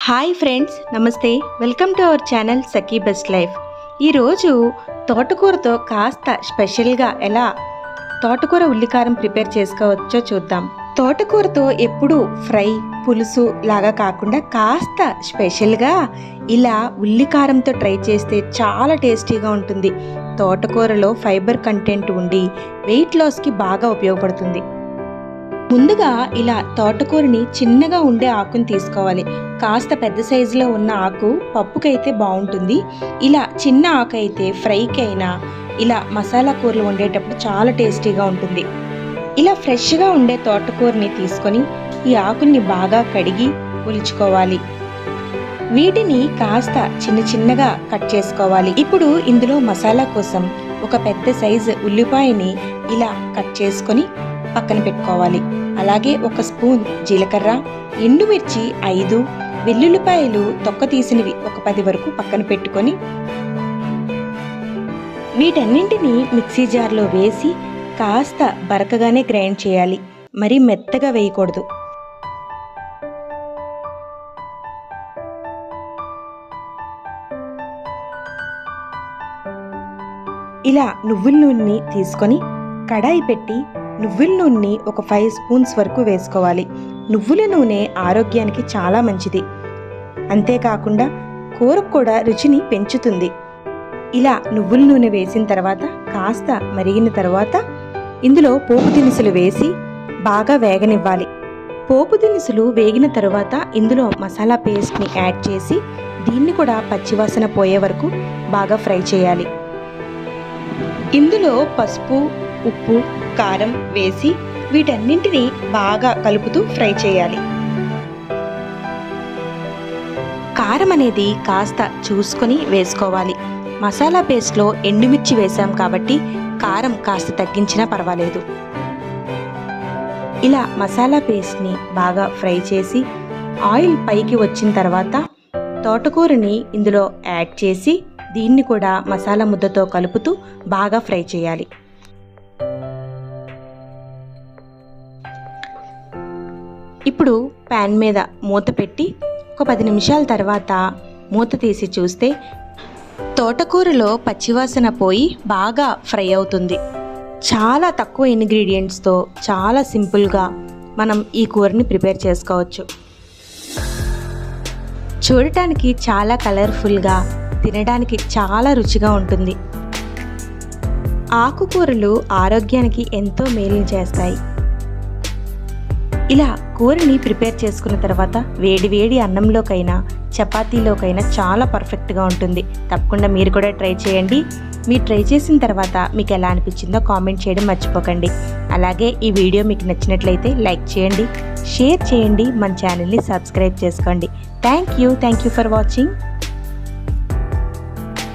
Hi friends, నమస్తే. Welcome to our channel Sakhi best life. ఈరోజు తోటకూరతో కాస్త స్పెషల్గా ఎలా తోటకూర ఉల్లికారం ప్రిపేర్ చేసుకోవచ్చో చూద్దాం. తోటకూరతో ఎప్పుడు ఫ్రై, పులుసు లాగా కాకుండా కాస్త స్పెషల్గా ఇలా ఉల్లికారంతో ట్రై చేస్తే చాలా టేస్టీగా ఉంటుంది. తోటకూరలో ఫైబర్ కంటెంట్ ఉండి వెయిట్ లాస్కి బాగా ఉపయోగపడుతుంది. ముందుగా ఇలా తోటకూరని చిన్నగా ఉండే ఆకుని తీసుకోవాలి. కాస్త పెద్ద సైజులో ఉన్న ఆకు పప్పుకైతే బాగుంటుంది. ఇలా చిన్న ఆకు అయితే ఫ్రైకి అయినా ఇలా మసాలా కూరలు వండేటప్పుడు చాలా టేస్టీగా ఉంటుంది. ఇలా ఫ్రెష్గా ఉండే తోటకూరని తీసుకొని ఈ ఆకుల్ని బాగా కడిగి ఒలుచుకోవాలి. వీటిని కాస్త చిన్నగా కట్ చేసుకోవాలి. ఇప్పుడు ఇందులో మసాలా కోసం ఒక పెద్ద సైజు ఉల్లిపాయని ఇలా కట్ చేసుకొని పక్కన పెట్టుకోవాలి. అలాగే ఒక స్పూన్ జీలకర్ర, ఎండుమిర్చి 5, వెల్లుల్లిపాయలు తొక్క తీసినవి ఒక 10 వరకు పక్కన పెట్టుకొని వీటన్నింటినీ మిక్సీ జార్లో వేసి కాస్త బరకగానే గ్రైండ్ చేయాలి. మరీ మెత్తగా వేయకూడదు. ఇలా నువ్వుల నూనెని తీసుకొని కడాయి పెట్టి నువ్వుల నూనెని ఒక 5 స్పూన్స్ వరకు వేసుకోవాలి. నువ్వుల నూనె ఆరోగ్యానికి చాలా మంచిది. అంతేకాకుండా కూరకు కూడా రుచిని పెంచుతుంది. ఇలా నువ్వుల నూనె వేసిన తర్వాత కాస్త మరిగిన తర్వాత ఇందులో పోపు దినుసులు వేసి బాగా వేగనివ్వాలి. పోపు దినుసులు వేగిన తర్వాత ఇందులో మసాలా పేస్ట్ని యాడ్ చేసి దీన్ని కూడా పచ్చివాసన పోయే వరకు బాగా ఫ్రై చేయాలి. ఇందులో పసుపు, ఉప్పు, కారం వేసి వీటన్నింటినీ బాగా కలుపుతూ ఫ్రై చేయాలి. కారం అనేది కాస్త చూసుకొని వేసుకోవాలి. మసాలా పేస్ట్లో ఎండుమిర్చి వేసాం కాబట్టి కారం కాస్త తగ్గించినా పర్వాలేదు. ఇలా మసాలా పేస్ట్ని బాగా ఫ్రై చేసి ఆయిల్ పైకి వచ్చిన తర్వాత తోటకూరని ఇందులో యాడ్ చేసి దీన్ని కూడా మసాలా ముద్దతో కలుపుతూ బాగా ఫ్రై చేయాలి. ఇప్పుడు ప్యాన్ మీద మూత పెట్టి ఒక 10 నిమిషాల తర్వాత మూత తీసి చూస్తే తోటకూరలో పచ్చివాసన పోయి బాగా ఫ్రై అవుతుంది. చాలా తక్కువ ఇంగ్రీడియంట్స్తో చాలా సింపుల్గా మనం ఈ కూరని ప్రిపేర్ చేసుకోవచ్చు. చూడటానికి చాలా కలర్ఫుల్గా, తినడానికి చాలా రుచిగా ఉంటుంది. ఆకుకూరలు ఆరోగ్యానికి ఎంతో మేలు చేస్తాయి. ఇలా కూరని ప్రిపేర్ చేసుకున్న తర్వాత వేడి అన్నంలోకైనా చపాతీలోకైనా చాలా పర్ఫెక్ట్గా ఉంటుంది. తప్పకుండా మీరు కూడా ట్రై చేయండి. మీరు ట్రై చేసిన తర్వాత మీకు ఎలా అనిపించిందో కామెంట్ చేయడం మర్చిపోకండి. అలాగే ఈ వీడియో మీకు నచ్చినట్లయితే లైక్ చేయండి, షేర్ చేయండి, మన ఛానల్ని సబ్స్క్రైబ్ చేసుకోండి. Thank you for watching.